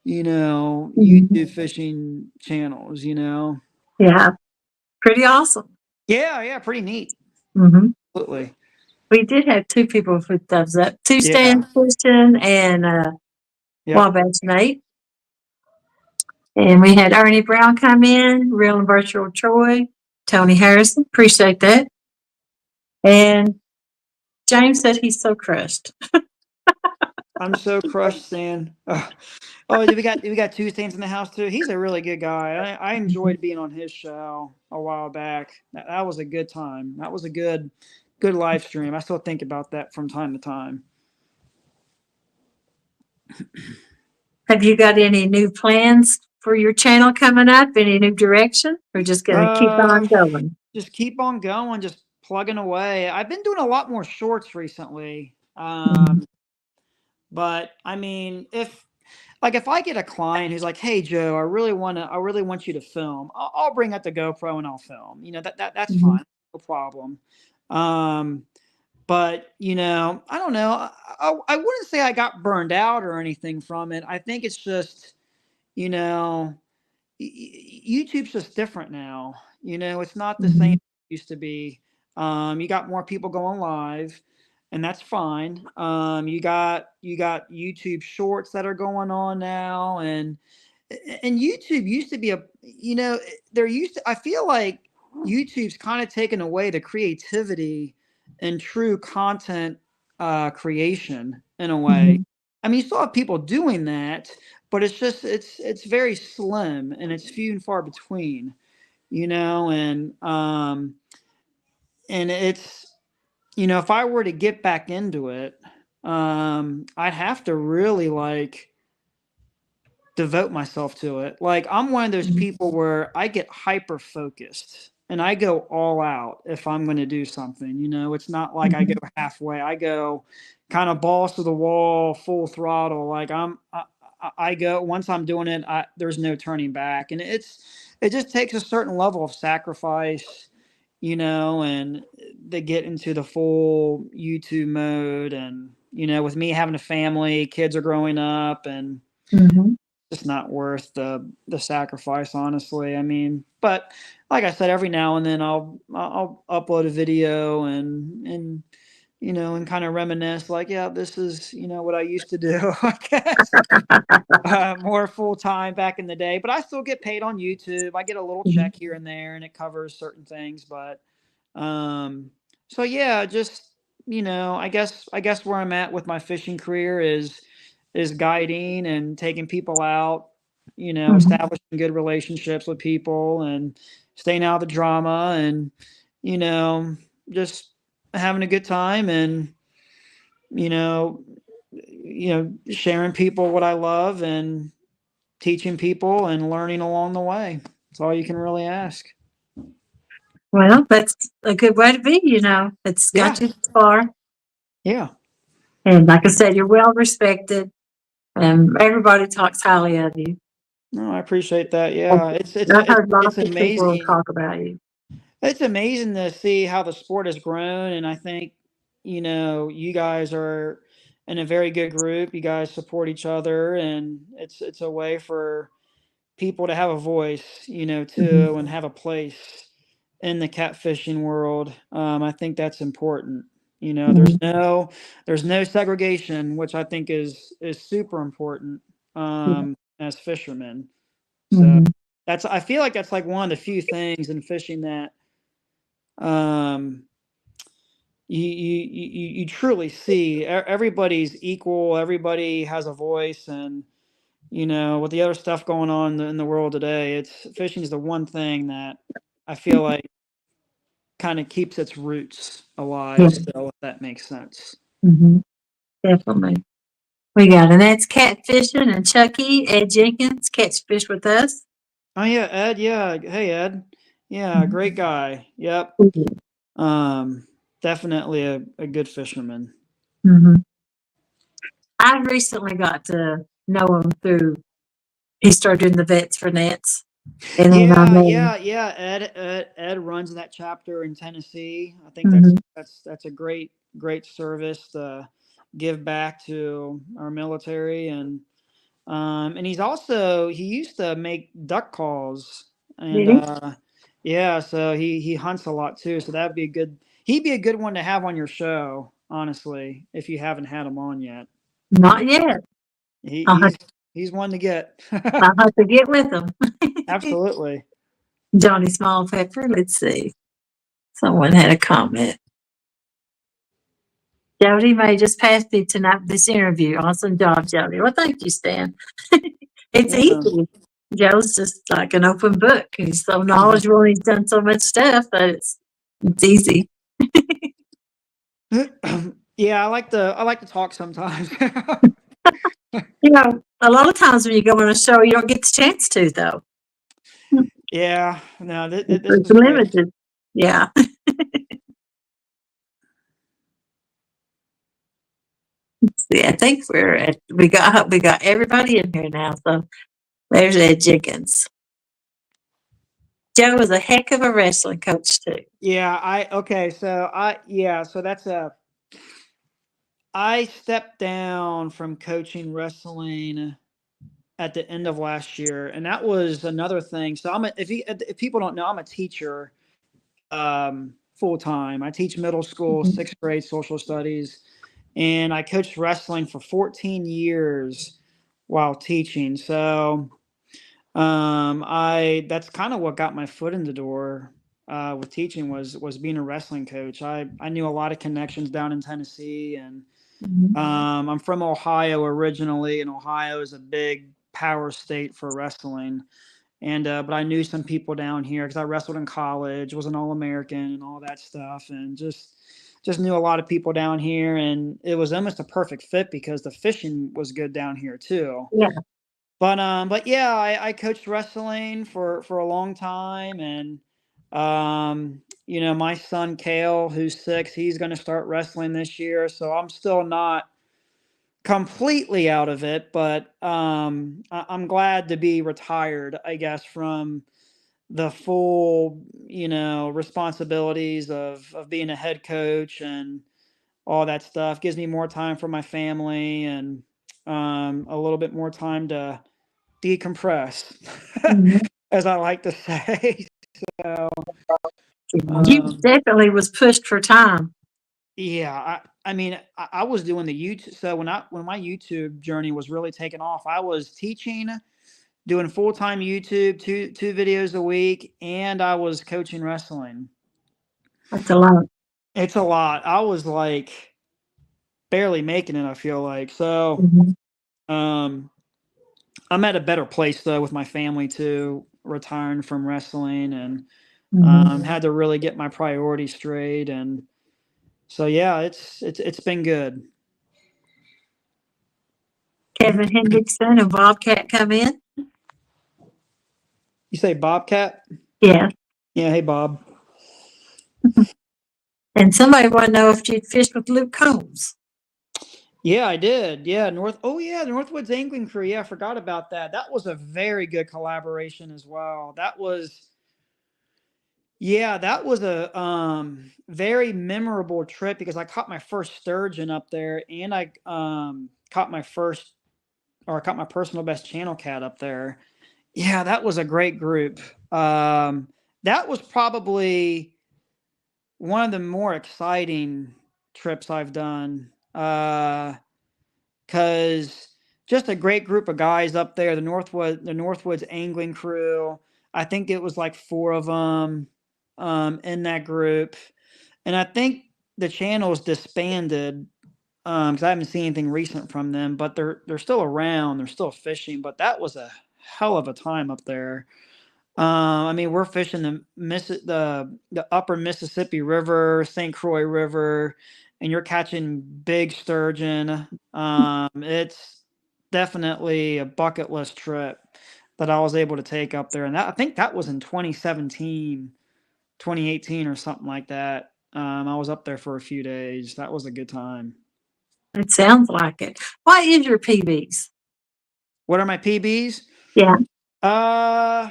YouTube fishing channels. Yeah. Pretty awesome. Yeah, pretty neat. Mhm. Absolutely. We did have two people with thumbs up. Two Yeah. Stan Christian and Yep. Wabash Nate. And we had Ernie Brown come in, Real and Virtual Troy, Tony Harrison. Appreciate that. And James said he's so crushed. I'm so crushed, Stan. Oh, we got two Stans in the house too. He's a really good guy. I Mhm. enjoyed being on his show a while back. That was a good time. That was a good live stream. I still think about that from time to time. Have you got any new plans for your channel coming up? Any new direction? We're just going to keep Uh, on going. just keep on going, just plugging away. I've been doing a lot more shorts recently. Mhm. But I mean, if I get a client who's like, "Hey Joe, I really want you to film," I'll bring out the GoPro and I'll film. That's Mhm. fine, no problem. Um, but I don't know. I wouldn't say I got burned out or anything from it. I think it's just you know YouTube's just different now. It's not the same Mhm. it used to be. You got more people going live, and that's fine. You got YouTube Shorts that are going on now, and YouTube used to be there used to I feel like YouTube's kind of taken away the creativity and true content creation in a way. Mhm. I mean, you still have people doing that, but it's very slim and it's few and far between, and it's if I were to get back into it, I'd have to really like devote myself to it. Like I'm one of those Mhm. people where I get hyper focused and I go all out if I'm going to do something. It's not like I go Mhm. halfway. I go kind of balls to the wall, full throttle. Like I go once I'm doing it. There's no turning back, and it just takes a certain level of sacrifice. And they get into the full YouTube mode, and with me having a family, kids are growing up, and Mhm. just not worth the sacrifice, honestly. I mean, but like I said, every now and then I'll upload a video and and kind of reminisce like, yeah, this is, what I used to do, I guess, more full time back in the day. But I still get paid on YouTube. I get a little Mhm. check here and there, and it covers certain things. But um, so yeah, just I guess where I'm at with my fishing career is guiding and taking people out, Mhm. establishing good relationships with people and staying out of the drama and you know just having a good time and you know sharing people what I love and teaching people and learning along the way. That's all you can really ask. Well, that's a good way to be, It's got Yeah, you this far. yeah. And like I said, you're well respected and everybody talks highly of you. No, I appreciate that. I've Yeah, I've heard it's lots of people amazing. talk about you. It's amazing to see how the sport has grown, and I think you guys are in a very good group. You guys support each other, and it's a way for people to have a voice, Mhm. too, and have a place in the catfishing world. I think that's important. Mhm. There's no segregation, which I think is super important Yeah. as fishermen. So Mhm. I feel like that's like one of the few things in fishing that um, you truly see everybody's equal, everybody has a voice, and with the other stuff going on in the world today, it's fishing is the one thing that I feel like kind of keeps its roots Yeah. alive still, if that makes sense. Mhm. Definitely. We got an Ed's catfishing and Chucky, Ed Jenkins, catch fish with us. Oh yeah, Ed. Yeah, hey Ed. Yeah, great Mhm. guy. Yep. Um, Definitely a good fisherman. Mhm. I recently got to know him through, he started doing the vets for nets. And then I Yeah, met him. yeah, yeah. Ed runs that chapter in Tennessee. I think that's Mhm. that's that's a great service to give back to our military and he used to make duck calls and Did he? yeah, so he hunts a lot too. So he'd be a good one to have on your show, honestly, if you haven't had him on yet. Not yet. He I'll have, he's he's one to get. I'll have to get with him. Absolutely. Johnny Small Pepper. Let's see. Someone had a comment. Jody may just pass me tonight with this interview. Awesome job, Jody. Well, thank you, Stan. It's Yeah. easy. Joe's just like an open book. He's so knowledgeable. He's done so much stuff that it's easy. Yeah, I like to talk sometimes. A lot of times when you go on a show, you don't get the chance to, though. Yeah, no, this It's was great. limited. Yeah. See, I think we got everybody in here now. So there's Ed Jenkins. Joe was a heck of a wrestling coach too. Yeah, okay, so I stepped down from coaching wrestling at the end of last year, and that was another thing. So if people don't know, I'm a teacher full time. I teach middle school, Mhm. sixth grade social studies, and I coached wrestling for 14 years while teaching. So I that's kind of what got my foot in the door with teaching was being a wrestling coach. I knew a lot of connections down in Tennessee, and Mhm. I'm from Ohio originally, and Ohio is a big power state for wrestling. And but I knew some people down here because I wrestled in college, was an All American, and all that stuff, and just knew a lot of people down here, and it was almost a perfect fit because the fishing was good down here too. Yeah. But yeah, I coached wrestling for a long time, and my son Kale, who's 6, he's going to start wrestling this year, so I'm still not completely out of it, but I'm glad to be retired, I guess, from the full responsibilities of being a head coach and all that stuff. Gives me more time for my family and a little bit more time to decompress, Mhm. as I like to say. So, You um, definitely was pushed for time. Yeah, I mean, I was doing the YouTube. So when my YouTube journey was really taking off, I was teaching, doing full time YouTube, two videos a week, and I was coaching wrestling. That's a lot. It's a lot. I was like barely making it. I feel like so. Mhm. Um, I'm at a better place though with my family too, retiring from wrestling, and Mhm. had to really get my priorities straight. And so yeah, it's been good. Kevin Hendrickson and Bobcat come in. You say Bobcat? Yeah. Yeah, hey Bob. And somebody want to know if you'd fished with Luke Combs. Yeah, I did. Yeah, Oh, yeah, the Northwoods Angling Crew. Yeah, I forgot about that. That was a very good collaboration as well. That was, yeah, that was a very memorable trip because I caught my first sturgeon up there, and I caught my first, or I caught my personal best channel cat up there. Yeah, that was a great group. That was probably one of the more exciting trips I've done. Because just a great group of guys up there. The Northwoods Angling Crew. I think it was like four of them in that group, and I think the channel's disbanded because I haven't seen anything recent from them. But they're still around. They're still fishing. But that was a hell of a time up there. I mean, we're fishing the upper Mississippi River, St. Croix River, and you're catching big sturgeon. It's definitely a bucket list trip that I was able to take up there, and I think that was in 2017, 2018, or something like that. I was up there for a few days. That was a good time. It sounds like it. What is your PBs? What are my PBs? Yeah. Uh,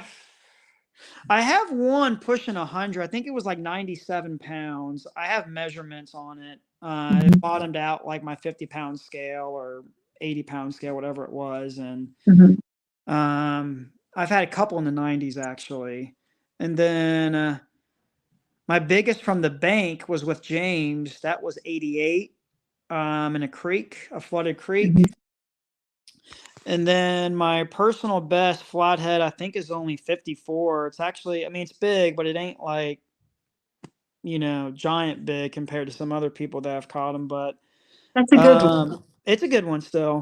I have one pushing 100. I think it was like 97 pounds. I have measurements on it. It Mhm. bottomed out like my 50-pound scale or 80-pound scale, whatever it was. And Mhm. I've had a couple in the 90s actually. And then my biggest from the bank was with James. That was 88 in a creek, a flooded Mhm. creek. And then my personal best flathead, I think, is only 54. It's actually, I mean, it's big, but it ain't like, giant big compared to some other people that have caught them. But That's a good one. it's a good one still.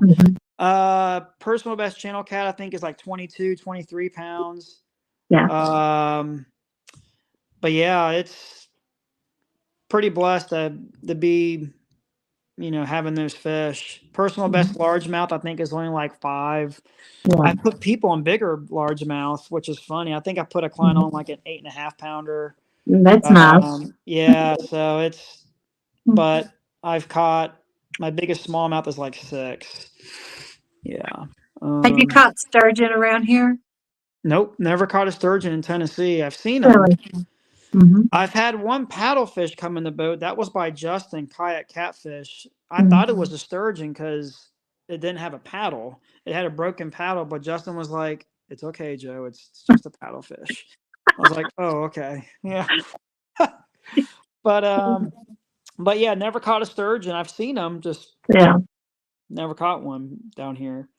Mhm. Personal best channel cat, I think, is like 22, 23 pounds. Yeah. Um, but yeah, it's pretty blessed to be, having those fish. Personal best Mhm. largemouth, I think, is only like 5. Yeah. I put people on bigger largemouth, which is funny. I think I put a client Mhm. on like an 8.5 pounder. That's nice. Yeah, so but I've caught my biggest smallmouth is like 6. Yeah. Have you Um, caught sturgeon around here? nope, never caught a sturgeon in Tennessee. I've seen them. Really? Mhm. I've had one paddlefish come in the boat. That was by Justin, kayak catfish. I thought it Mhm. was a sturgeon because it didn't have a paddle. It had a broken paddle, but Justin was like, "It's okay, Joe. It's just a paddlefish." I was like, "Oh, okay, yeah." but but yeah, never caught a sturgeon. I've seen them, just Yeah. never caught one down here.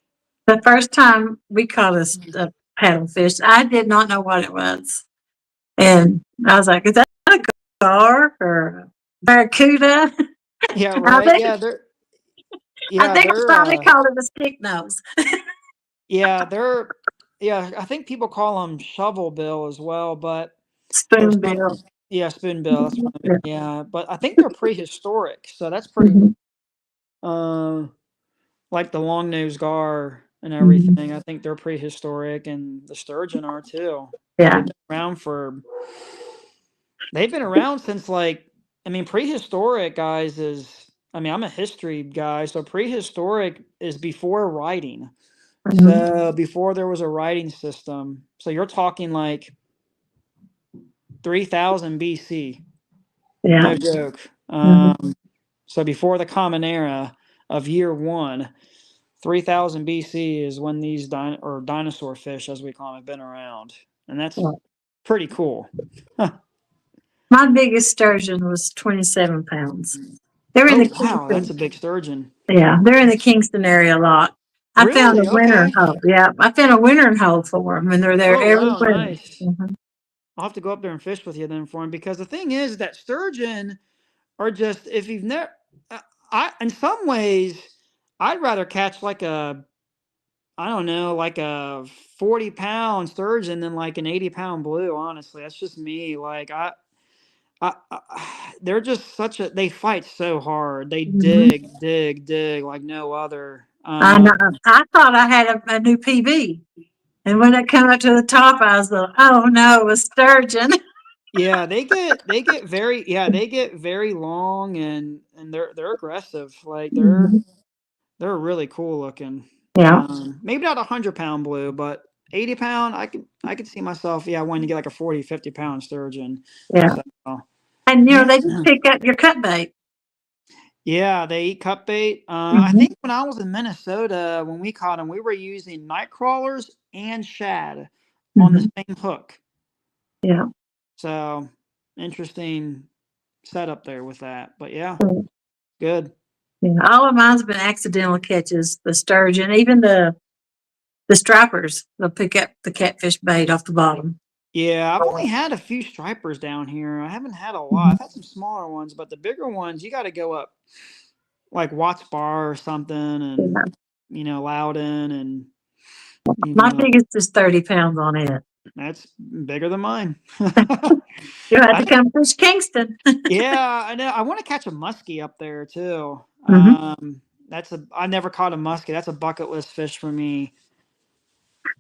The first time we caught a paddlefish, I did not know what it was. And I was like, is that a gar or a barracuda? Yeah, I right. think I Yeah, think I they're probably called it a stick nose. yeah, they're yeah, I think people call them shovel bill as well, but there's some Spoonbill. yeah, spoonbill, that's what I mean, Yeah. yeah, but I think they're prehistoric, so that's pretty neat. Mhm. Uh, like the long-nosed gar and Mhm. everything, I think they're prehistoric, and the sturgeon are too. Yeah. They've been around for they've been around since, like, I mean, prehistoric, guys, is I mean, I'm a history guy, so prehistoric is before writing. Mhm. So before there was a writing system, so you're talking like 3000 BC. Yeah. No joke. Mhm. So before the Common Era of year one, 3000 BC is when these dinosaur fish, as we call them, have been around, and that's Yeah. pretty cool. My biggest sturgeon was 27 pounds. They're in Oh the wow, that's Kingston. a big sturgeon. Yeah, they're in the Kingston area a lot. I found a Really? wintering Okay. hole. Yeah, I found a wintering hole for them, and they're there Oh every wow, winter. nice. Hmm. I'll have to go up there and fish with you then for him because the thing is that sturgeon are just if you've never, I in some ways I'd rather catch like a I don't know like a 40-pound sturgeon than like an 80-pound blue. Honestly, that's just me. Like they're just such a they fight so hard. They Hmm. dig like no other. I know. I thought I had a new PB, and when it came up to the top, I was like, "Oh no, it was sturgeon." Yeah, they get very long and they're aggressive. Like Mhm. they're really cool looking. Yeah, Maybe not 100-pound blue, but 80-pound. I could see myself. Yeah, wanting to get like a 40, 50-pound sturgeon. yeah, So and yeah, they just pick up your cut bait. yeah, they eat cut bait. I Hmm. think when I was in Minnesota, when we caught them, we were using night crawlers and shad on the Hmm. same hook. Yeah. So interesting setup there with that. But yeah, So, good. yeah, all of mine's been accidental catches. The sturgeon, even the stripers, they'll pick up the catfish bait off the bottom. Yeah, I've only had a few stripers down here. I haven't had a lot. Mhm. I've had some smaller ones, but the bigger ones, you got to go up like Watts Bar or something, and Yeah. Loudon, and you My know biggest is 30 pounds on it. that's bigger than mine. You have I to know, come fish Kingston. yeah, I know. I want to catch a muskie up there too. Hmm. That's a I never caught a muskie. That's a bucket list fish for me.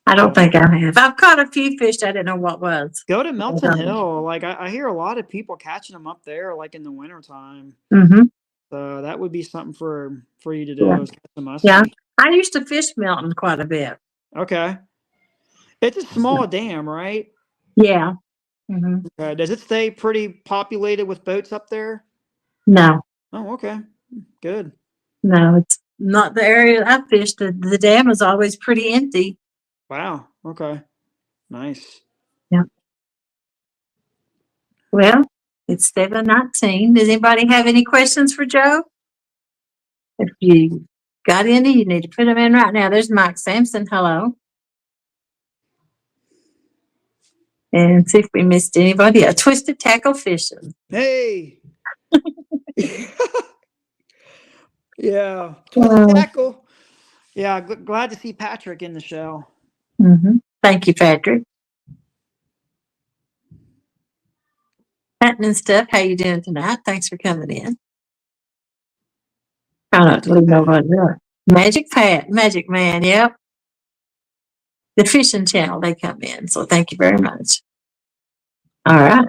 I don't So think I have. I've caught a few fish I didn't know what was. go to I Melton don't. Hill. Like I hear a lot of people catching them up there, like in the wintertime. Hmm. So that would be something for you to Yeah. do is catch a Yeah. muskie. I used to fish Melton quite a bit. Okay. It's a small dam, right? Yeah. Hmm. Does it stay pretty populated with boats up there? No, Oh, okay. Good. no, it's not the area I fished. The dam is always pretty empty. Wow. Okay. Nice. Yeah. Well, it's 7:19. Does anybody have any questions for Joe? If you got any, you need to put them in right now. There's Mike Sampson. Hello. And see if we missed anybody. A twisted tackle fishing. Hey. Yeah. Twisted Oh, tackle. Yeah. Glad to see Patrick in the show. thank you, Patrick. Patton and stuff. How you doing tonight? Thanks for coming in. Try not to Magic leave Pat. nobody up. Magic Pat, Magic Man. Yep. The fishing channel, they come in. So thank you very much. All right.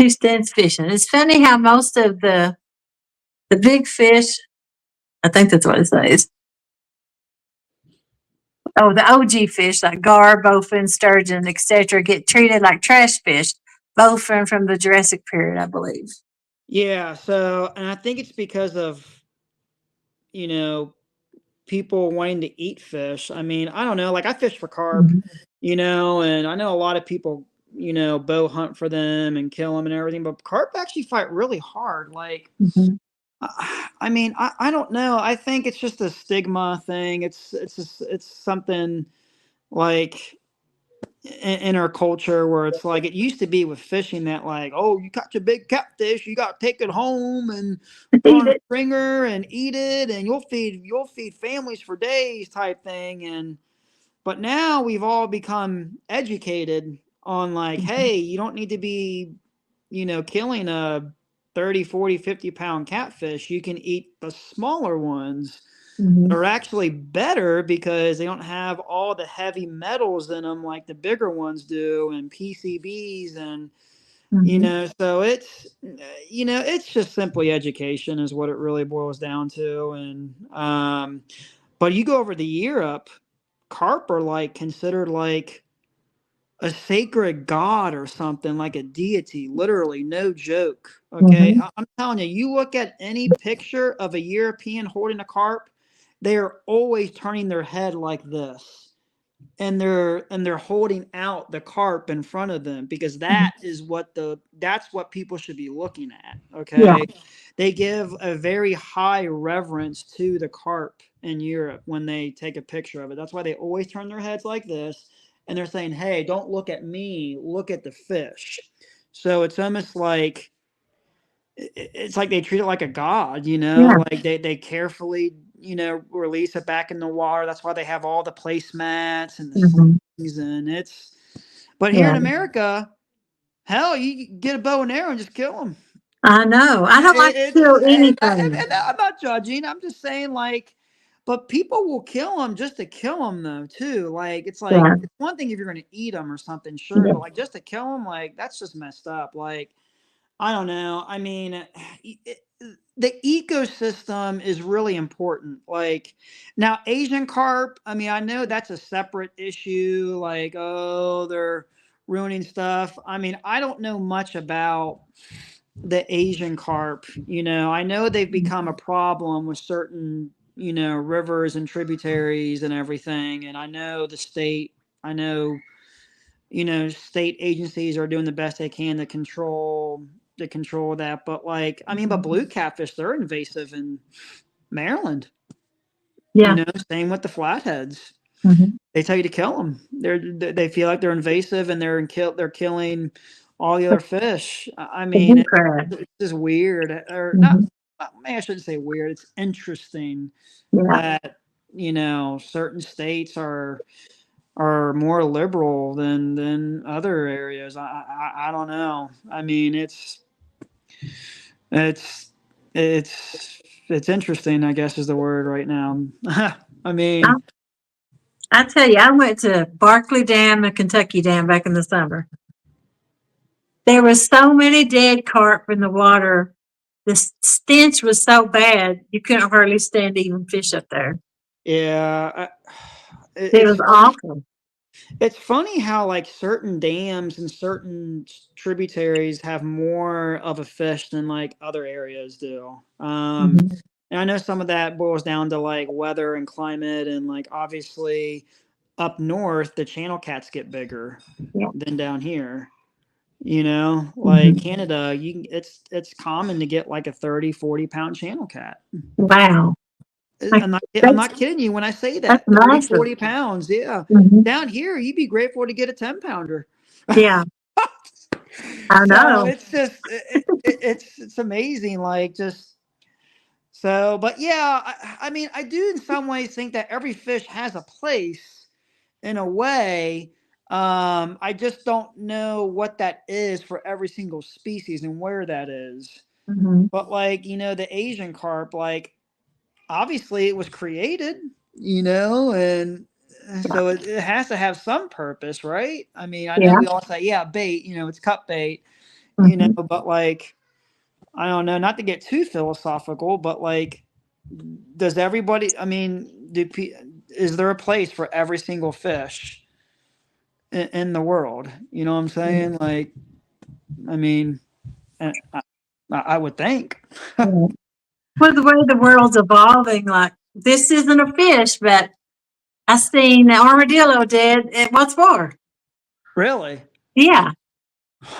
Two stands fishing. It's funny how most of the big fish, I think that's what it says. Oh, the OG fish like gar, bowfin, sturgeon, etc., get treated like trash fish. Bowfin from the Jurassic period, I believe. Yeah. So, and I think it's because of, you know, people wanting to eat fish. I mean, I don't know. Like I fish for carp, Hmm. and I know a lot of people, bow hunt for them and kill them and everything, but carp actually fight really hard. Like, Hmm. I mean, I don't know. I think it's just a stigma thing. It's something like in our culture where it's like it used to be with fishing that like, oh, you catch a big catfish, you got to take it home and put Eat on a it. ringer and eat it, and you'll feed families for days type thing. And but now we've all become educated on like, Hmm. hey, you don't need to be, killing a 30, 40, 50-pound catfish. You can eat the smaller ones that Hmm. are actually better because they don't have all the heavy metals in them like the bigger ones do and PCBs and Hmm. so it's just simply education is what it really boils down to. And but you go over to Europe, carp are like considered like a sacred god or something, like a deity, literally, no joke. Okay. Hmm. I'm telling you, you look at any picture of a European holding a carp, they are always turning their head like this. and they're holding out the carp in front of them because that's what people should be looking at. Yeah. Okay, they give a very high reverence to the carp in Europe when they take a picture of it. That's why they always turn their heads like this, and they're saying, hey, don't look at me, look at the fish. So it's almost like it's like they treat it like a god, Yeah. like they carefully, release it back in the water. That's why they have all the placemats and the Hmm. slings, and it's. But here Yeah. in America, hell, you get a bow and arrow and just kill them. I know. I don't like to It's kill anything. and I'm not judging. I'm just saying like, but people will kill them just to kill them though too. Like Yeah. it's one thing if you're going to eat them or something, sure, Yeah. but like just to kill them, like that's just messed up. Like I don't know. I mean, the ecosystem is really important. Like now, Asian carp. I mean, I know that's a separate issue. Like, oh, they're ruining stuff. I mean, I don't know much about the Asian carp. I know they've become a problem with certain, rivers and tributaries and everything. And I know the state. I know state agencies are doing the best they can to control that. But like, I mean, but blue catfish, they're invasive in Maryland. Yeah. Same with the flatheads. Hmm. They tell you to kill them. They feel like they're invasive and they're killing all the other fish. I The mean, blue crab. it's just weird, or not. Hmm. Maybe I shouldn't say weird. It's interesting Yeah. that certain states are more liberal than other areas. I don't know. I mean, it's it's interesting, I guess is the word right now. I I, mean, I tell you, I went to Barkley Dam and Kentucky Dam back in the summer. There was so many dead carp in the water. The stench was so bad you couldn't hardly stand to even fish up there. yeah, It was it's funny. awful. It's funny how like certain dams and certain tributaries have more of a fish than like other areas do. Hmm. And I know some of that boils down to like weather and climate, and like obviously up north the channel cats get bigger Yeah. than down here. Like Hmm. Canada, it's common to get like a 30-40 pound channel cat. Wow. Like, I'm not that's kidding you when I say that's that. 30, massive. 40 pounds. Yeah. Hmm. Down here, you'd be grateful to get a 10 pounder. Yeah, I So know. it's just it's amazing. Like just so, but yeah, I mean, I do in some ways think that every fish has a place in a way. I just don't know what that is for every single species and where that is. Hmm. But like, the Asian carp, like obviously it was created, and Yeah. so it has to have some purpose, right? I mean, I know Yeah. we all say, yeah, bait, it's cut bait, Hmm. but like, I don't know, not to get too philosophical, but like, does everybody, I mean, is there a place for every single fish in the world? You know what I'm saying? Like, I mean, I would think. Yeah. Well, the way the world's evolving, like this isn't a fish, but I seen the armadillo dead at what's for. Really? Yeah,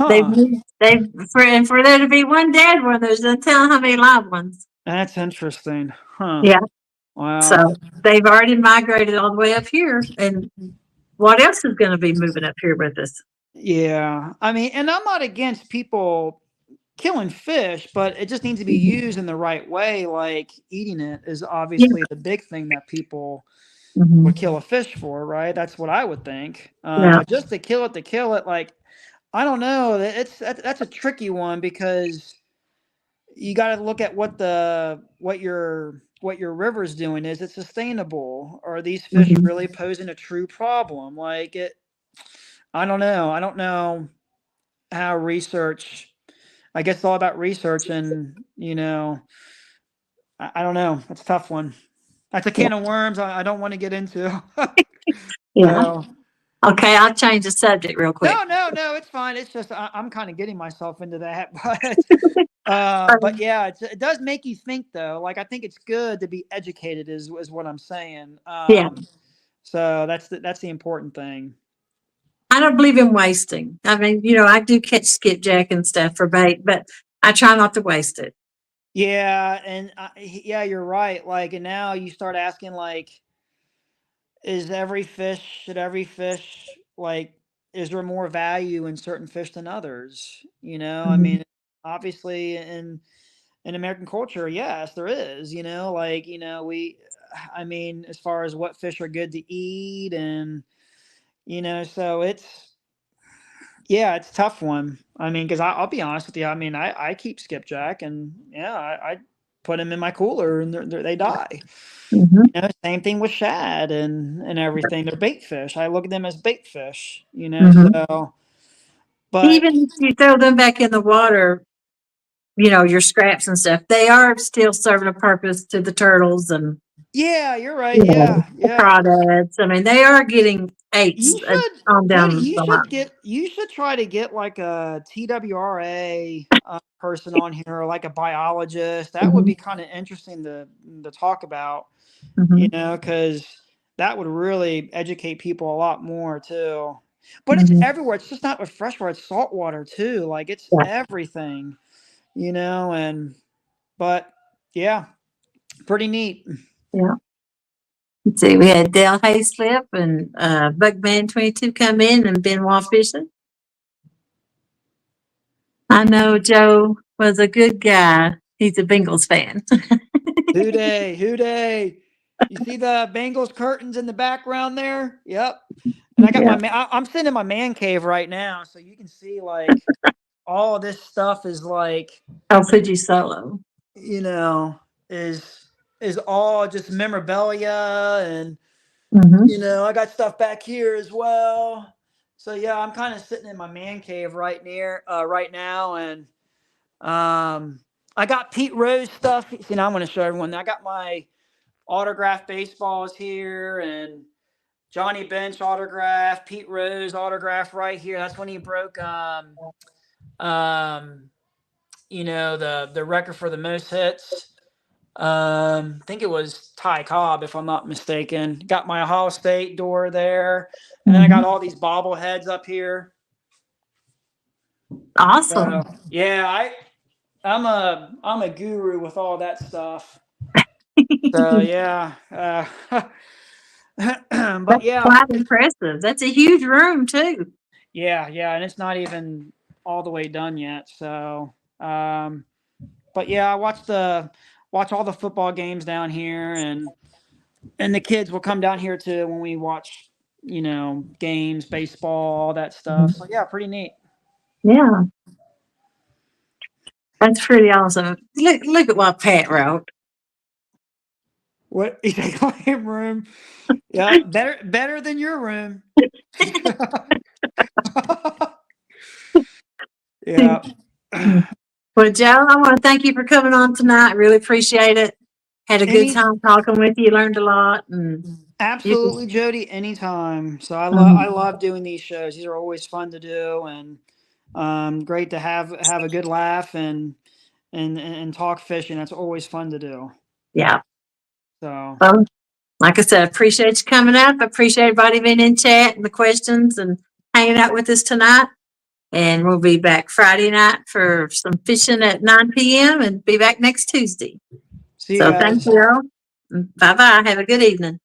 they've Huh. they've for there to be one dead one, there's no telling how many live ones. That's interesting. Huh. Yeah, Wow. so they've already migrated all the way up here, and what else is going to be moving up here with us? Yeah. I mean, and I'm not against people killing fish, but it just needs to be Mhm. used in the right way. Like eating it is Yeah. obviously the big thing that people Hmm. would kill a fish for, right? That's what I would think. Yeah. But just to kill it, like I don't know. That's a tricky one because you got to look at what your river's doing. Is it sustainable? Are these fish Hmm. really posing a true problem? Like it, I don't know. I don't know how research. I guess it's all about research, and I don't know. It's a tough one. That's a Yeah. can of worms I don't want to get into. Yeah. So Okay, I'll change the subject real quick. no, no, no, it's fine. It's just I'm kind of getting myself into that, but Um, yeah, it does make you think though. Like I think it's good to be educated, is what I'm saying. yeah. So that's the important thing. I don't believe in wasting. I mean, I do catch skipjack and stuff for bait, but I try not to waste it. Yeah, and yeah, you're right. Like, and now you start asking, like, should every fish, like, is there more value in certain fish than others? I Mhm. mean, obviously, in American culture, yes, there is. Like, I mean, as far as what fish are good to eat, and so yeah, it's a tough one. I mean, because I'll be honest with you. I mean, I keep skipjack, and yeah, I put them in my cooler, and they die. Mhm. Same thing with shad and everything. They're bait fish. I look at them as bait fish. Mhm. So but Even if you throw them back in the water, your scraps and stuff, they are still serving a purpose to the turtles and yeah, you're right. Yeah, the yeah. crawdads. I mean, they are getting eights You should, on Jody. down the line. You should try to get like a TWRA person on here, or like a biologist. That would Mhm. be kind of interesting to talk about. Mhm. Because that would really educate people a lot more too. But it's Mhm. everywhere. It's just not with freshwater; it's saltwater too. Like, it's Yeah. everything. And but yeah, pretty neat. Yeah. Let's see, we had Dale Hayslip and Buckman 22 come in and Benoit fishing. I know Joe was a good guy. He's a Bengals fan. Who day. You see the Bengals curtains in the background there? Yep. And I got Yeah. I'm sitting in my man cave right now, so you can see, like, all of this stuff is like, Oh, Fuji Solo. you know, is is all just memorabilia, and Mm-hmm. I got stuff back here as well. So yeah, I'm kind of sitting in my man cave right now, and I got Pete Rose stuff. See, now I'm going to show everyone. I got my autographed baseballs here, and Johnny Bench autograph, Pete Rose autograph right here. That's when he broke um the record for the most hits. I think it was Ty Cobb, if I'm not mistaken. Got my Ohio State door there, and then I Mm-hmm. got all these bobbleheads up here. Awesome. So yeah, I'm a guru with all that stuff. So yeah, but That's yeah, quite impressive. That's a huge room too. yeah, and it's not even all the way done yet. So, but yeah, I watch all the football games down here, and the kids will come down here too when we watch, games, baseball, all that stuff. Mhm. So yeah, pretty neat. Yeah, that's pretty awesome. Look at what Pat wrote. What you think my room? Yeah, better than your room. Yeah. Well, Joe, I want to thank you for coming on tonight. Really appreciate it. Had a good Any time talking with you. Learned a lot, and you Absolutely, just, Jody. Anytime. So I mhm. love doing these shows. These are always fun to do, and great to have a good laugh, and talk fishing. That's always fun to do. Yeah. So Well, like I said, I appreciate you coming up. I appreciate everybody being in chat and the questions and hanging out with us tonight. And we'll be back Friday night for some fishing at 9 p.m. and be back next Tuesday. see you So thank guys. you all. Bye bye. Have a good evening.